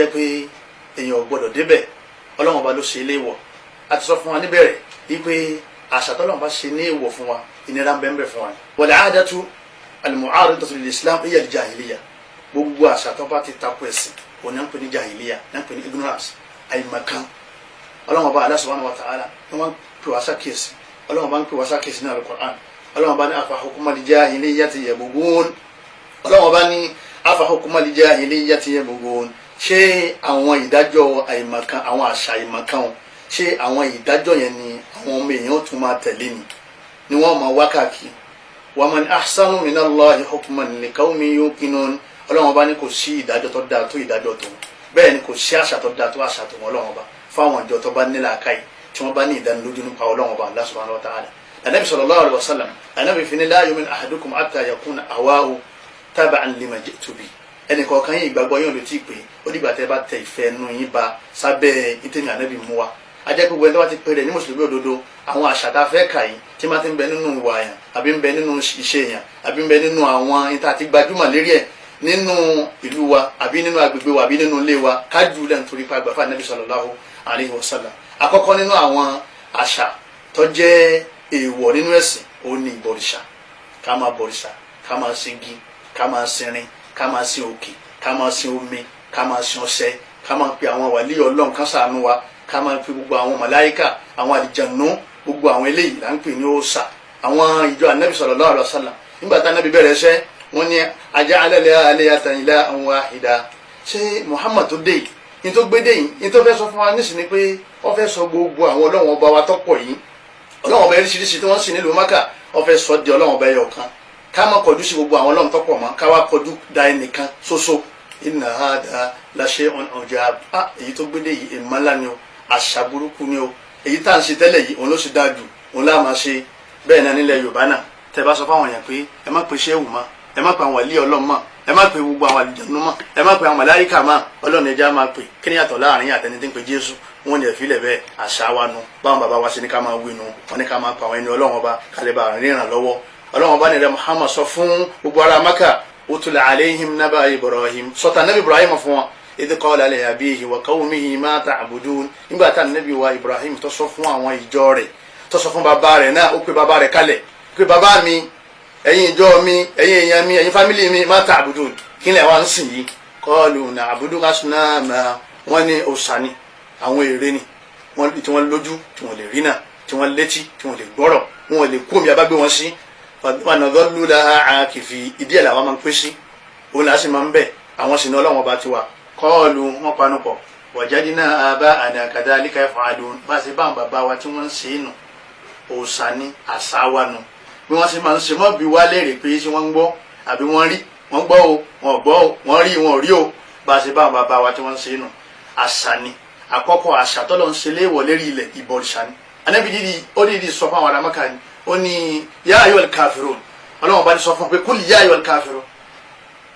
jẹ́ pé èèyàn ò gbọ́dọ̀ débẹ̀ Ọlọ́run Ọba ló ṣe ilé wọ̀ a ti sọ fún wa níbẹ̀rẹ̀ wípé àṣà tọ́lọ́run bá ṣe ní èèwọ̀ fún wa ìnira ń bẹ ń bẹ fún wa wal aadatu al-mu'aridatu lil-islam hiya al-jahiliya gbogbo àṣà tó bá ti takò ẹ̀sìn òun náà ń pè ní jahiliya náà ń pè ní ignorance àìmọ̀kan Ọlọ́run Ọba Allah subhanahu wa ta'ala ni wọ́n pè wá sákèsì Ọlọ́run Ọba ń pè wá sákèsì ní al-Qur'an Ọlọ́run Ọba ní afa hukmal jahiliyyati yabghun Ọlọ́run Ọba ní afa hukmal jahiliyyati yabghun ṣé àwọn ìdájọ́ àìmọ̀kan àwọn àṣà àìmọ̀kan ṣé àwọn ìdájọ́ yẹn ni àwọn ọmọ èèyàn tún máa tẹ̀lé ni wọ́n máa wá káàkiri wa man ahsanu minallahi hukman liqawmin yuqinun Ọlọ́run Ọba ní kò sí ìdájọ́ tó dáa tó ìdájọ́ tó bẹ́ẹ̀ ni kò sí àṣà tó dáa tó àṣà tó Ọlọ́run Ọba fáwọn ìjọ tó bá ní làákàyè tí wọ́n bá ní ìdánilójú nípa Ọlọ́run Ọba Allah subhanahu wa ta'ala Ànábì sallallahu alaihi wasallam Ànábì fi ní la yu'minu ahadukum hatta yakuna hawahu taba'an lima ji'tu bi ẹnì kọ̀ọ̀kan yín ìgbàgbọ́ yín ò lè tí ì pé ó dìgbà tẹ́ bá tẹ ìfẹ́ nu yín ba sábẹ́ ìtẹ̀mí Ànábì mú wa ajẹ́ gbogbo ẹni tó bá ti pè rẹ̀ ní mùsùlùmí òdodo àwọn àṣà tá a fẹ́ kà yìí tí máa ti ń bẹ nínú ìwà yẹn àbí ń bẹ nínú iṣẹ́ yẹn àbí ń bẹ nínú àwọn ìta àti gbajúmọ̀ lérí ẹ̀ nínú ìlú wa àbí nínú agbègbè wa àbí nínú ilé wa kájú lẹ́nu torí pa àgbàfà Ànábì sallallahu alaihi wasallam àkọ́kọ́ nínú àwọn àṣà tó jẹ́ èèwọ̀ nínú ẹ̀sìn ó ní ìbọ̀rìṣà ká máa bọ̀rìṣà ká máa singi ká máa sinrin ká máa sin òkè ká máa sin omi ká máa sin ọṣẹ ká máa pe àwọn wàlíì Ọlọ́run kan ṣàánú wa ká máa pe gbogbo àwọn màláíkà àwọn àlìjànú gbogbo àwọn eléyìí là ń pè ní òòṣà àwọn ìjọ Ànábì sallallahu alaihi wasallam nígbà tá Ànábì bẹ̀rẹ̀ iṣẹ́ wọ́n ní aja'ala al-alihata ilahan wahida ṣé Muhammad tó dé yìí tó gbé dé yìí ní tó fẹ́ sọ fún wa nísìnyí pé wọ́n fẹ́ sọ gbogbo àwọn Ọlọ́run ọba wa tọ́pọ̀ yìí Ọlọ́run ọba oríṣiríṣi tí wọ́n sì nílùú Mákà wọ́n fẹ́ sọ di Ọlọ́run ọba ẹyọ kan ká má kọjú sí gbogbo àwọn Ọlọ́run tọ́pọ̀ mọ́ ká wá kọjú da ẹnìkan ṣoṣo inna hada la shay'un ujab èyí tó gbé dé yìí ìmọ̀lá ni o àṣà burúkú ni o èyí tá à ń ṣe tẹ́lẹ̀ yìí òun ló ṣe dáa jù òun láà máa ṣe bẹ́ẹ̀ náà nílẹ̀ Yorùbá náà tẹ́ bá sọ fáwọn èèyàn pé ẹ má pe ṣéwù mọ́ ẹ má pe àwọn wàlíì Ọlọ́run mọ́ ẹ má pe gbogbo àwọn àlìjànú mọ́ ẹ má pe àwọn màláíkà mọ́ Ọlọ́run ẹja máa pè kí ni yàtọ̀ láàrin àtẹni tí ń pe Jésù wọn ni ẹ̀fílẹ̀ bẹ́ẹ̀ àṣà wa nu báwọn bàbá wa ṣe ní ká máa wí nu wọn ní ká máa pa àwọn ẹni Ọlọ́run Ọba kálíbà ríran lọ́wọ́ Ọlọ́run Ọba nílẹ̀ Muhammad sọ fún gbogbo ará Mákà utula alayhim naba Ibrahim sọta nabi Ibrahim fún wọn idh qala li abihi wa qawmihi ma ta'budun nígbà tá nabi wa Ibrahim tó sọ fún àwọn ìjọ rẹ̀ tó sọ fún bàbá rẹ̀ náà ó pe bàbá rẹ̀ kalẹ̀ pé bàbá mi ẹ̀yin ìjọ mi ẹ̀yin èèyàn mi ẹ̀yin fámìlì mi ma ta'budun kí lẹ wá ń sìn yìí qalu na'budu asnama wọ́n ní òòṣà ni àwọn ère ni tí wọ́n lójú tí wọ́n lè rí náà tí wọ́n létí tí wọ́n lè gbọ́rọ̀ wọ́n lè kó omi abágbé wọn sí wa nadhallu laha akifi ìdí ẹ̀ làwọn máa ń pè sí òun là á sì máa ń bẹ̀ àwọn sì ní Ọlọ́run Ọba tiwa qalu wọ́n panupọ̀ wajadna aba'ana kadhalika yaf'alun bá ṣe bá àwọn bàbá wa tí wọ́n ń ṣe é nù òòṣà ni àṣà wa nù bí wọ́n ṣe máa ń ṣe mọ́ bí wá léèrè pé ṣé wọ́n ń gbọ́ àbí wọ́n rí wọ́n gbọ́ o wọ́n gbọ́ o wọ́n rí wọn ò rí o bá ṣe bá àwọn bàbá wa tí wọ́n ń ṣe é nù àṣà ni àkọ́kọ́ àṣà tọ́lọ́ ń ṣe léèwọ̀ lérí ilẹ̀ ìbọ̀rìṣà ni Ànábì ó dìídì sọ fún àwọn ará Mákà ni ó ní yá ayyuhal kafirun Ọlọ́run bá ní sọ fún pé kul yá ayyuhal kafirun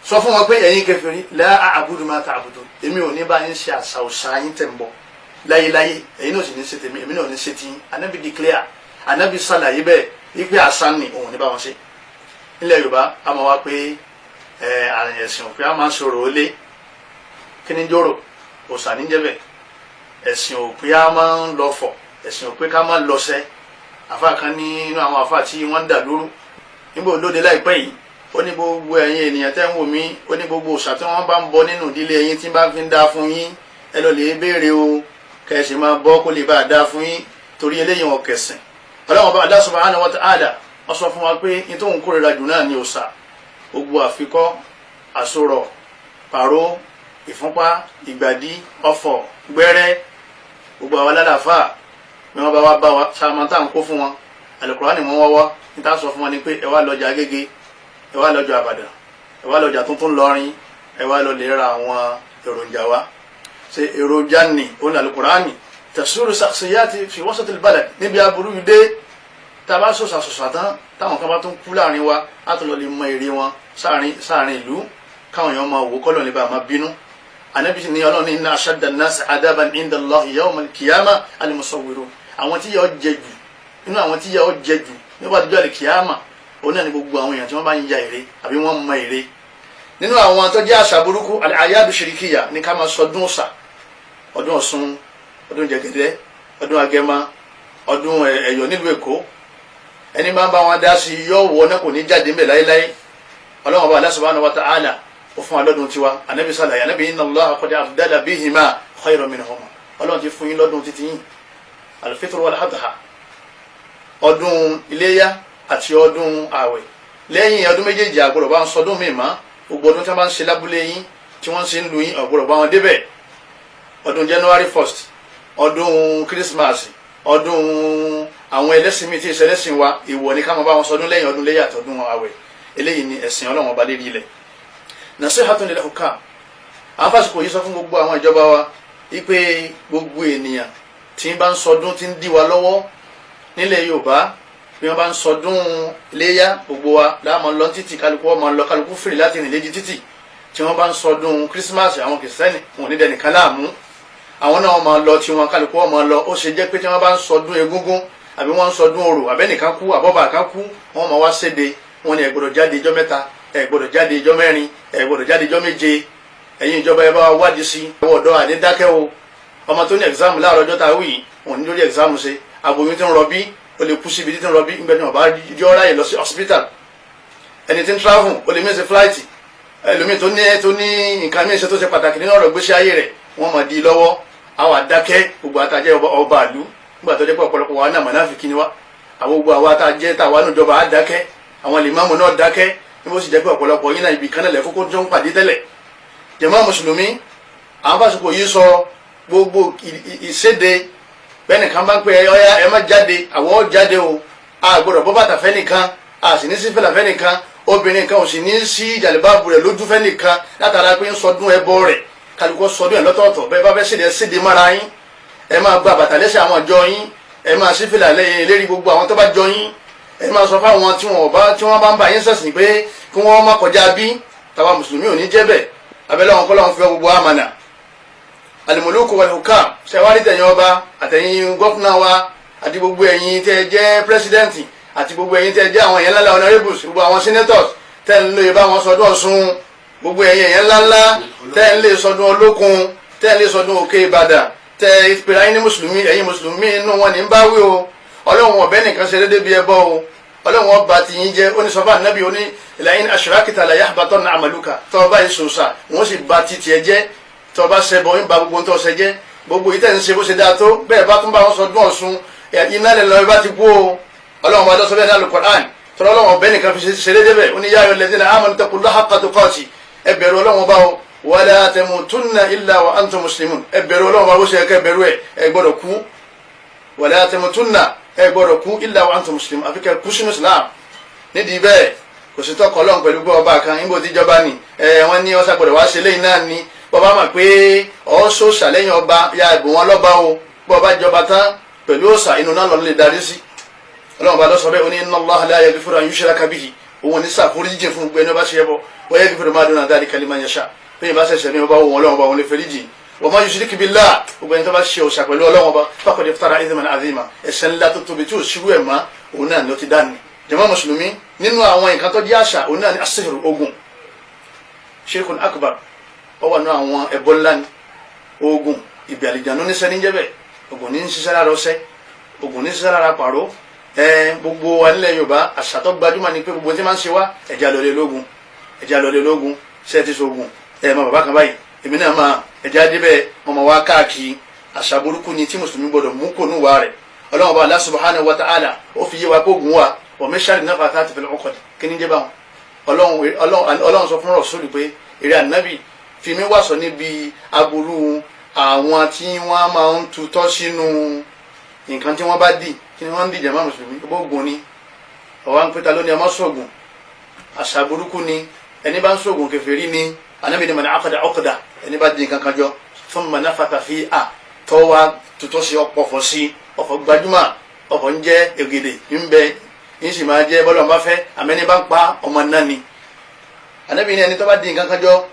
sọ fún wọn pé ẹ̀yin kèfèrí la a'budu ma ta'budun èmi ò ní bá yín ṣe àṣà òṣà yín tẹ̀ ń bọ̀ láyéláyé ẹ̀yin náà sì ní ṣe tèmi èmi náà ní ṣe tí Ànábì declare Ànábì sàlàyé bẹ́ẹ̀ wípé àṣà ni òun ní bá wọn ṣe nílẹ̀ Yorùbá a máa wá pé àrùn ẹ̀sìn òpin a máa ń sọ̀rọ̀ ó lé kí ni jòrò òṣà ní jẹ́ bẹ́ẹ̀ ẹ̀sìn òpin a máa ń lọ fọ̀ ẹ̀sìn òpin ká máa ń lọ sẹ́ àfa kan nínú àwọn àfa tí wọ́n ń dà lóru nígbà olóde láìpẹ́ yìí ó ní gbogbo ẹ̀yin ènìyàn tẹ́ ń wò mí ó ní gbogbo òòṣà tí wọ́n bá ń bọ nínú ìdílé yín tí bá fi ń dá fún yín ẹ lọ lè béèrè o kẹsì máa bọ́ kó lè bá a dá fún yín torí eléyìí wọn kẹsìn Ọlọ́run Ọba Allah subhanahu wa ta'ala wọ́n sọ fún wa pé ní tóun kórìíra jù náà ní òòṣà gbogbo àfikọ́ àsorọ̀ pàró ìfúnpá ìgbàdí ọ̀fọ̀ gbẹ́rẹ́ gbogbo àwọn alálàáfà ni wọ́n bá wá bá wa sàmọ́tà ń kó fún wọn Al-Qur'ani ni wọ́n wá níta sọ fún wọn ni pé ẹ wá lọ́jà Agége ẹ wá lọ́jà Àbàdàn ẹ wá lọ́jà tuntun lọ́rin ẹ wá lọ lè ra àwọn èròjà wa ṣe èròjà ni ó ní Al-Qur'ani tasiru shakhsiyati fi wasat al-balad níbi aburú yìí dé tàbá sọ̀sàsọ̀sà tán táwọn kan bá tún kú láàrin wa á tún lọ lè mọ èrè wọn sáàrin ìlú káwọn èèyàn máa wò kọ́lọ̀ lè bá máa bínú Ànábì ní Ọlọ́run inna ashadda an-nas adaban inda Allahi yawm al-qiyamah al-musawwirun àwọn tí yọ jẹ jù inú àwọn tí yọ jẹ jù nígbà tó jọ al-qiyamah òun náà ni gbogbo àwọn èèyàn tí wọ́n bá ń ya ère àbí wọ́n mọ ère nínú àwọn tó jẹ́ àṣà burúkú al-ayadu shirikiya ní ká máa sọdún ọ̀sà, ọdún Ọ̀ṣun, ọdún Jẹ̀gẹ̀dẹ̀, ọdún Agẹmọ, ọdún Ẹ̀yọ̀ nílùú Èkó. ẹni máa ń bá wọn dá sí yóò wọ náà kò ní jáde ńbẹ̀ láéláé. Ọlọ́run bá Allah subhanahu wa ta'ala ó fún wa lọ́dún tiwa. Ànábì sàlàyé, Ànábì inna Allaha qad abdala bihima khayran minhuma. Ọlọ́run ti fún yín lọ́dún títí yín al-fitr wal-adha, ọdún iléyá àti ọdún ààwẹ̀. Lẹ́yìn ọdún méjèèjì àgbọ̀dọ̀ bá ń sọdún míì mọ́. Gbogbo ọdún tí wọ́n bá ń ṣe lábúlé yín tí wọ́n ṣe ń lu yín ọ̀gbọ̀dọ̀ bá wọn débẹ̀. Ọdún January 1st, ọdún Christmas, ọdún àwọn ẹlẹ́sìn mi tí ìṣẹ́ ẹlẹ́sìn wa ìwọ ní ká máa bá wọn sọdún lẹ́yìn ọdún léyà àtọdún àwẹ̀. Eléyìí ni ẹ̀sìn Ọlọ́run ọba lérí ilẹ̀. Nasihatun lil hukam, àwọn fásitì yìí sọ fún gbogbo àwọn ìjọba wa wípé gbogbo ènìyàn tí ń bá ń sọdún tí ń dí wa lọ́wọ́ nílẹ̀ Yorùbá, bí wọ́n bá ń sọdún léyà gbogbo wa láàmú lọ títì, kálukú ọmọ lọ, kálukú fìrì láti rìn léjì títì. Tí wọ́n bá ń sọdún Christmas, àwọn kìrìsìtẹ́nì wọn ò ní dẹnìkan láàmú, àwọn náà máa lọ tí wọn kálukú ọmọ lọ. Ó ṣe jẹ́ pé tí wọ́n bá ń sọdún egúngún àbí wọ́n ń sọdún orò, àbẹ́nìkan kú àbọ́bà kan kú, wọ́n máa wá séde, wọ́n ní ẹ gbọ́dọ̀ jáde ijọ́ mẹ́ta, ẹ gbọ́dọ̀ jáde ijọ́ mẹ́rin, ẹ gbọ́dọ̀ jáde ijọ́ méje. Ẹ̀yin ìjọba ẹ bá wádìí sí ọwọ́ ọ̀dọ́ àdédákẹ́ o. Ọmọ tó ní exam láàárọ̀ ọjọ́ ta wí wọn ní lórí exam ṣe, aboyún tí ń rọbí ó lè kú síbi tí ń rọbí nígbà tí wọn bá yọ ráyè lọ sí hospital. Ẹni tí ń travel ó lè miss flight. Ẹlòmíì tó ní nǹkan mìíràn ṣe tó ṣe pàtàkì nínú ọ̀rọ̀ gbèsè ayé rẹ̀ wọ́n mọ̀ di lọ́wọ́. Àwọn àdákẹ́ gbogbo àtàjẹ́ ọba àlú nígbà tó jẹ́ pé ọ̀pọ̀lọpọ̀ wa náà mọ̀náfíkí ni wá. Àwọn gbogbo àwa àtàjẹ́ tàwa nù jọba àdákẹ́, àwọn lèmọ́mù náà dákẹ́, níbo sì jẹ́ pé ọ̀pọ̀lọpọ̀ yín náà ibì kan náà lẹ̀ kókó tó ń pàdé tẹ́lẹ̀. Jàmáà mùsùlùmí, àwọn fásitì yìí sọ gbogbo ìséde bẹ́nìkan bá ń pè ọyá ẹ má jáde, àwọn jáde o. A gbọ́dọ̀ bọ́ bàtà fẹ́nìkan, a sì ní sí fìlà fẹ́nìkan, obìnrin kan ò sì ní sí jàlíbáàbù rẹ̀ lójú fẹ́nìkan látara pé ń sọdún ẹbọ rẹ̀. Kálukú sọdún ẹ̀ lọ́tọ̀ọ̀tọ̀. Bẹ́ẹ̀ bá fẹ́ séde séde mára yín, ẹ máa gba bàtà lẹ́sẹ̀ àwọn ìjọ yín, ẹ máa sí fìlà lérí gbogbo àwọn tó bá jọ yín, ẹ máa sọ fáwọn tí wọ́n bá ń bá yín ṣẹ̀sìn pé kí wọ́n má kọjá bí. Tàwa mùsùlùmí ò ní jẹ́ bẹ́ẹ̀. Abẹ́lẹ́ wọn kọ́ lọ́wọ́ fẹ́ gbogbo àmànà. Al-muluku wal-hukam, ṣẹwárí tẹ̀yìn ọba àtẹ̀yìn gọ́fúnà wa àti gbogbo ẹ̀yin tẹ́ jẹ́ pírẹsidẹ́ǹtì àti gbogbo ẹ̀yin tẹ́ jẹ́ àwọn èèyàn ńláńlá honourables, gbogbo àwọn senators tẹ́ ń lè bá wọn sọdún Ọ̀ṣun, gbogbo ẹ̀yin èèyàn ńláńlá tẹ́ ń lè sọdún Olókun, tẹ́ ń lè sọdún Òkè Ìbàdàn, tẹ́ ìpèrè ayé ní mùsùlùmí, ẹ̀yin mùsùlùmí inú wọn ní ń bá wí o. Ọlọ́run ọ̀bẹ nìkan ṣe déédéé bí ẹbọ o. Ọlọ́run ọba ti yín jẹ́ oníṣọ́fà nábì oní la-in ashrakta la-yahbatanna 'amaluka. Tọ́ ọba ìṣòṣà wọ́n sì ba ti tiẹ̀ jẹ́, tọ́ ọba ṣẹbọ ń ba gbogbo tó ṣe jẹ́. Gbogbo yìí tẹ̀ ń ṣe bó ṣe dáa tó bẹ́ẹ̀ bá tún bá wọn sọdún Ọ̀ṣun iná lè lọ ibà ti kú o. Ọlọ́run ọba lọ́sọ bẹ́ẹ̀ ní Al-Qur'an, tọ́lọ́ Ọlọ́run ọbẹ̀ nìkan fi ṣe déédéé bẹ́ẹ̀ ó ní ya ayyuhalladhina amanu taqullaha haqqa tuqati, ẹ bẹ̀rù Ọlọ́run ọba o, wala tamutunna illa wa antum muslimun, ẹ bẹ̀rù Ọlọ́run ọba bó ṣe kẹ́ bẹ̀rù ẹ gbọ́dọ̀ kú, wala tamutunna ẹ gbọ́dọ̀ kú illa wa antum muslimun, àfi kẹ́ kú sínú Islam. Nídìí bẹ́ẹ̀ kò sí tọkọ Ọlọ́run pẹ̀lú gbọ́ ọba kan níbo tíjọba ni wọ́n ní ọ̀sà gbọ́dọ̀ wá ṣe lẹ́yìn náà ni bọ́ba mọ̀ pé ọ̀ṣọ́ ṣàlẹ́yìn ọba ya ìbò wọn lọ́ba o, bọ́ba jọba tán pẹ̀lú ọ̀sà inú náà lọ́nà lè darí sí. Ọlọ́run bá lọ́sọ̀ bẹ́ẹ̀ ó ní inna Allaha la yaghfiru an yushraka bihi, òun ní sàforíjì fún gbẹ́ni ọba ṣe ẹbọ, wa yaghfiru ma duna dhalika liman yasha, pé ìbá ṣẹ̀ṣẹ̀ ní ọba òun Ọlọ́run ọba òun lè fẹ́ríjì. Wa man yushrik billah, gbogbo ẹni tó bá ṣe òṣà pẹ̀lú Ọlọ́run ọba faqad iftara ithman azima, ẹ̀ṣẹ̀ ńlá tó tóbi tí ò ṣírú ẹ̀ mọ́ òun náà ni ó ti dání. Jàmáà mùsùlùmí, nínú àwọn nǹkan tó jẹ́ àṣà òun náà ni as-sihru, ogun, shirkun akbar, ó wà nínú àwọn ẹbọ ńlá ni ogun. Ìbí àlìjànú ní sẹ́ni jẹ́ bẹ́ẹ̀, ogun ní ṣiṣẹ́ lára ọṣẹ, ogun ní ṣiṣẹ́ lára pàró. Gbogbo wa nílẹ̀ Yorùbá àṣà tó gbajúmọ̀ ni pé gbogbo tí máa ń ṣe wá ẹ̀já lọ́lẹ̀ lógun, ẹ̀já lọ́lẹ̀ lógun, ṣe ti ṣogun mọ bàbá kan báyìí èmi náà máa ẹ̀já débẹ̀ mọ̀mọ́ wá káàkiri. Àṣà burúkú ni tí mùsùlùmí gbọdọ̀ mú kó nù wá rẹ̀. Ọlọ́run bá Allah subhanahu wa ta'ala ó fi yé wa kó gun wa wa min sharri naffathati fil 'uqad, kí ni jẹ́ báwọn. Ọlọ́run sọ fún Rasulu pé èrè ànábì fi mí wá sọ níbi aburú àwọn tí wọ́n máa ń tutọ́ sínú nǹkan tí wọ́n bá dì, kí ni wọ́n ń dì jàmáà mùsùlùmí gbógun ni ọ̀wá ń pẹ́ta lónìí ọmọ sọ̀gùn. Àṣà burúkú ni, ẹni bá ń sọ̀gùn kèfèrí ni. Ànábì ni man 'aqada 'uqda, ẹni bá di nǹkan kan jọ thumma nafatha fiha, tọ́wá tutọ́ sí ọ̀pọ̀ sí ọ̀fọ̀ gbajúmọ̀, ọ̀fọ̀ ń jẹ́ ègèdè ń bẹ ń sì máa jẹ́ bọ́lọ̀ bá fẹ́, àmẹ́ni bá ń pa ọmọ náà ni. Ànábì ni ẹni tó bá di nǹkan kan jọ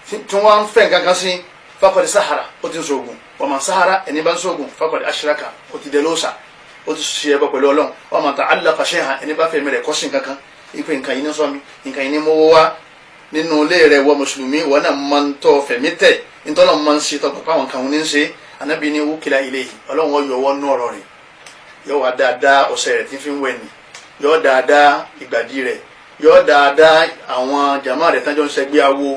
tí wọ́n ń fẹ́ nǹkan kan sí faqad sahara, ó ti ń sọ̀gùn. wa man sahara, ẹni bá ń sọ̀gùn faqad ashraka, ó ti dẹlóòsà, ó ti ṣe ẹbọ pẹ̀lú Ọlọ́run. wa man ta'allaqa shay'an, ẹni bá fẹ́ mẹ́rẹ̀ kọ́sìn kankan ipe nǹkan yìí ní sọ mi, nǹkan yìí ní mowó wá, nínú ilé rẹ̀ wọ mùsùlùmí wọn náà máa ń tọ́ fẹ̀mí tẹ̀ nítorí wọn máa ń ṣe tọkàn káwọn kan ní í ṣe anábì ní wúkìlá ilé yìí ọlọ́run yọ wọ́n nú ọ̀rọ̀ rẹ̀ yọ wá dáadáa ọ̀sẹ̀ rẹ̀ tí fi ń wẹ̀ ni yọ dáadáa ìgbàdí rẹ̀ yọ dáadáa àwọn jàmáà rẹ̀ tánjọ́ ń ṣẹgbẹ́ awo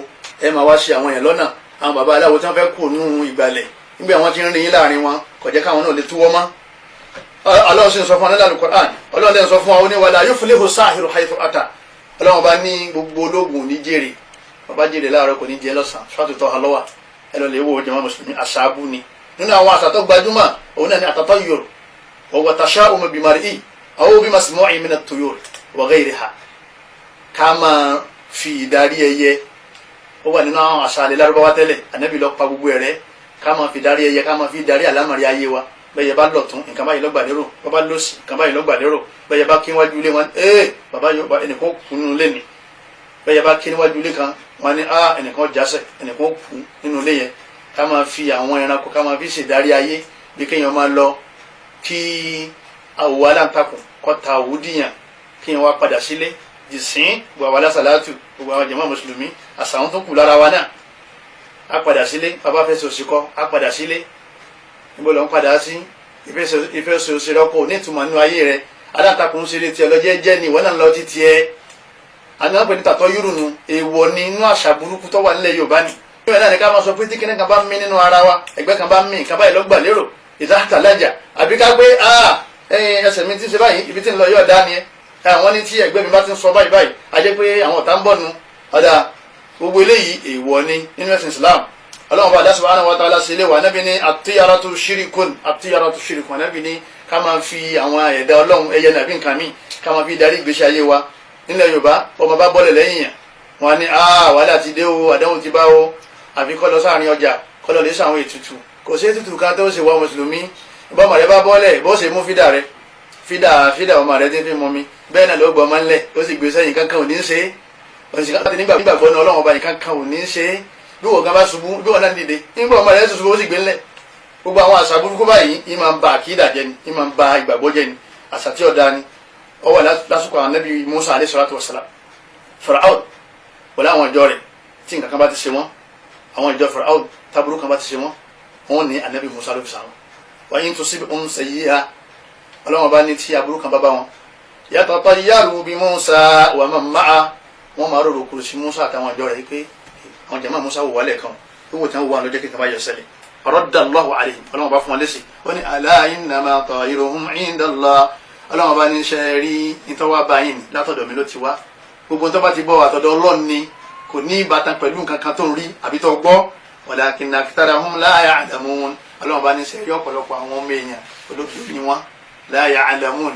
ẹ máa wá ṣe àwọn yẹn lọ́nà àwọn bàbá aláwo tí wọ́n fẹ́ kú nú ìgbàlẹ̀ nígbà wọn ti ń rin yín láàrin wọn kò jẹ́ káwọn náà lè túwọ́ mọ́ ọlọ́run sì ń sọ fún anáàlú Qur'an ọlọ́run lè sọ fún wa oníwàlá yuflihu sahiru haythu ata ọlọ́run bá ní gbogbo ológun ní jèrè bàbá jèrè láàárọ̀ kò ní jẹ lọ́sàn-án ṣáàtútọ́ alọ́wà ẹ lọ lè wo jàmáà mùsùlùmí àṣàbù ni nínú àwọn àṣàtọ́ gbajúmọ̀ òun náà ni at-tatayyur wa tasha'um bi mar'i aw bi masmu'i min at-tuyur wa ghayriha ká máa fi ìdarí ẹyẹ ó wà nínú àwọn àṣà alẹ́ lárúbáwá tẹ́lẹ̀ ànábì lọ pa gbogbo ẹ̀rẹ́ ká máa fi darí ẹyẹ ká máa fi darí àlámọ̀rí ayé wa bẹ́ẹ̀ bá lọ̀tún nǹkan báyìí ló gbà lérò bọ́ bá lọ́sì nǹkan báyìí ló gbà lérò bẹ́ẹ̀ bá kí níwájú ilé wọn bàbá yóò ẹnìkan kú nínú ilé ni bẹ́ẹ̀ bá kí níwájú ilé kan wọn ni ẹnìkan jásẹ̀ ẹnìkan kú nínú ilé yẹn ká máa fi àwọn ẹranko ká máa fi ṣèdarí ayé bí kéèyàn máa lọ kí àwòwò aláǹtakùn kọta òwúdìyàn kéèyàn wá padà sílé jìsín gbogbo àwọn alásàlátù gbogbo àwọn jàmáà mùsùlùmí àsàwọn tó kù lára wa náà á padà sílé bàbá fẹ́ sòsìkọ́ á padà sílé níbo ló ń padà sí ìfẹ́ sòsìrẹ́ ọkọ̀ nítumọ̀ nínú ayé rẹ̀ aláǹtakùn ṣeré tiẹ̀ lọ́jẹ́ jẹ́ ni ìwọ náà lọ títí ẹ àgbẹ̀pẹ̀ ní tàtọ́ yúrùnù èèwọ̀ ni inú àṣà burúkú tó wà nílẹ̀ Yorùbá ni ìwé náà ní ká máa sọ pé tí kíní kan bá ń mí nínú ara wa ẹgbẹ́ kan bá ń mí nǹkan báyìí lọ́gbà lérò ìdáhàtàlájà àbí ká pé ẹsẹ̀ mi ti ṣe báyìí ibi tí ń lọ yóò dá ni ẹ àwọn ní tí ẹgbẹ́ mi bá ti ń sọ báyìí báyìí a jẹ́ pé àwọn ọ̀tá ń bọ̀ nu ọ̀dà gbogbo eléyìí èèwọ̀ ni nínú ẹ̀sìn Islam ọlọ́run bá Allah subhanahu wa ta'ala sí ilé wa anábì ní at-tiyaratu shirkun anábì ní ká máa fi àwọn ẹ̀dá ọlọ́run ẹyẹ nàbí nǹkan míì ká máa fi darí ìgbésí ayé wa nílẹ̀ Yorùbá ọmọ bá bọ́lẹ̀ lẹ́yìn yẹn wọn ni wàhálà ti dé o àdéhùn ti bá o àfi kọ́ lọ sáàrin ọjà kọ́ lọ lè sàwọn ètùtù kò sí ètùtù kan tó ṣe wọ mùsùlùmí bọ́mọ rẹ bá bọ́lẹ̀ bó ṣe mú fídà rẹ fídà ọmọ rẹ ti fi mú mi bẹ́ẹ̀ náà ló gbọ́ ọmọ ńlẹ̀ ó sì gbé sẹ́yìn kankan ò ní ṣe é òṣìṣẹ́ láti nígbàgbọ́ ní Ọlọ́run ọba nìkan kan ò ní ṣe é bí wọ́n gan bá ṣubú bí wọ́n náà dìde nígbà ọmọ rẹ ṣubú ó sì gbé ńlẹ̀ gbogbo àwọn àṣà burúkú báyìí yìí máa ń ba àkídà jẹ́ ni yìí máa ń ba ìgbàgbọ́ jẹ́ ni àṣà tí ọ̀dà ni ó wà lásìkò àwọn Ànábì Musa alayhi salatu wassalam Fir'aun pẹ̀lú àwọn ìjọ rẹ̀ tí nǹkan kan bá ti ṣe wọ́n àwọn ìjọ Fir'aun táburú kan bá ti ṣe wọ́n wọ́n ní Ànábì Musa ló fi sàwọn wa in tusibhum sayyi'ah Ọlọ́run bá ní tí aburú kan bá bá wọn yatatayyaru bi Musa wa man ma'a wọ́n máa rọrùn kúrò sí Musa àtàwọn ìjọ rẹ̀ pé àwọn jàmáà Musa wò wálẹ̀ kan wíwò tí wọ́n wò wọn lọ́jọ́ kíkan bá yọ sẹ́lẹ̀ radda Allahu alayhim Ọlọ́run bá fún wọn lẹ́sìn wọ́n ní ala innama ta'iruhum 'inda Allah Ọlọ́run bá ní ṣe rí ìtọ́wá báyìí látọ̀dọ̀ mi ló ti wá gbogbo tó bá ti bọ́ àtọ̀dọ̀ Ọlọ́run ni kò ní ìbátan pẹ̀lú nǹkan kan tó ń rí àbí tó gbọ́ walakinna aktharahum la ya'lamun Ọlọ́run bá ní ṣe rí ọ̀pọ̀lọpọ̀ àwọn ọmọ èèyàn olókè ni wọ́n la ya'lamun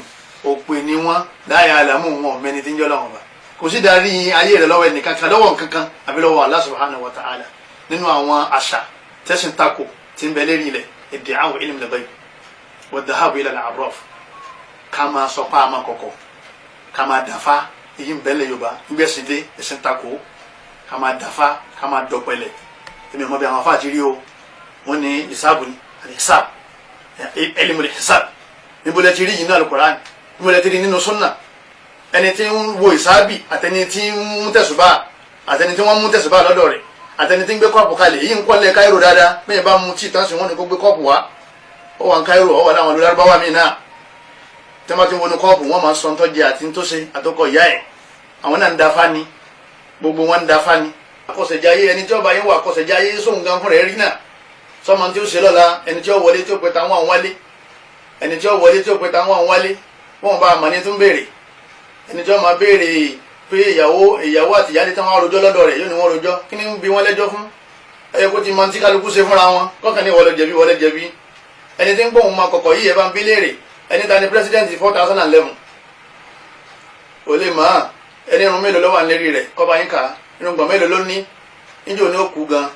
òpè ni wọ́n la ya'lamun wọn mẹ́ni tí ń jọ́ lọ́wọ́ bá kò sí darí ayé rẹ̀ lọ́wọ́ ẹnìkan kan lọ́wọ́ nǹkan kan àbí lọ́wọ́ Allah subhanahu wa ta'ala nínú àwọn àṣà tẹ̀sìn tako tí ń bẹ lérí ilẹ̀ iddi'a'u ilm al-ghayb wa dhahabu ila al-'arraf ká máa sọ pa àmà kọ̀kọ̀ ká máa dàfa èyí ń bẹ lẹ̀ Yorùbá nígbẹ̀sìn dé ẹ̀sìn tako ká máa dàfa ká máa dọ̀pẹ̀lẹ̀ èmi ọmọ bí àwọn afáàtì rí o wọ́n ní ìsáàbù ni al-hisab ilmul hisab níbo lẹ ti rí yìí ní al-Qur'an níbo lẹ ti rí nínú sunna ẹni tí ń wo ìsáàbì àtẹni tí ń mú tẹ̀sùbá àtẹni tí wọ́n mú tẹ̀sùbá lọ́dọ̀ rẹ̀ àtẹni tí ń gbé kọ́ọ̀pù kalẹ̀ èyí ń kọ́lẹ̀ Káírò dáadáa bẹ́ẹ̀ bá mu tí ìtàn sí wọn ni kó gbé kọ́ọ̀pù wá ó wà ń Káírò ó wà láwọn olùdarí mi náà tí wọ́n ti wọnú kọ́ọ̀pù wọ́n máa ń sọ ń tọ́jú àti ń tó ṣe àtọkọ ìyá ẹ̀ àwọn náà ń dafa ni gbogbo wọn ń dafa ni akọ̀sẹ̀jáyé ẹni tí ó bá yín wà akọ̀sẹ̀jáyé sóhun gan fún rẹ̀ rí náà sọmọ tí ó ṣe lọ́la ẹni tí ó wọlé tí ó pẹ́ táwọn àwọn wálé ẹni tí ó wọlé tí ó pẹ́ táwọn àwọn wálé wọ́n bá àmọ́ ní tún béèrè ẹni tí wọ́n máa béèrè pé ìyàwó àti ìyáálé táwọn arojọ́ lọ́dọ̀ rẹ̀ yóò ní wọ́n rojọ́ kí ni ń bi wọ́n lẹ́jọ́ fún ẹyẹ kó ti mọ tí kálukú ṣe fúnra wọn kọ́kàn ní wọlé jẹ̀bi ẹni tí ń gbóhùn máa kọ̀kọ̀ yìí ẹ bá ń bí léèrè ẹni ta ni president 4011 ò lè máa ẹni irun mélòó ló wà lérí rẹ̀ kọ́ba yín kà irun gbọ̀n mélòó ló ní níjó ní ó kú gan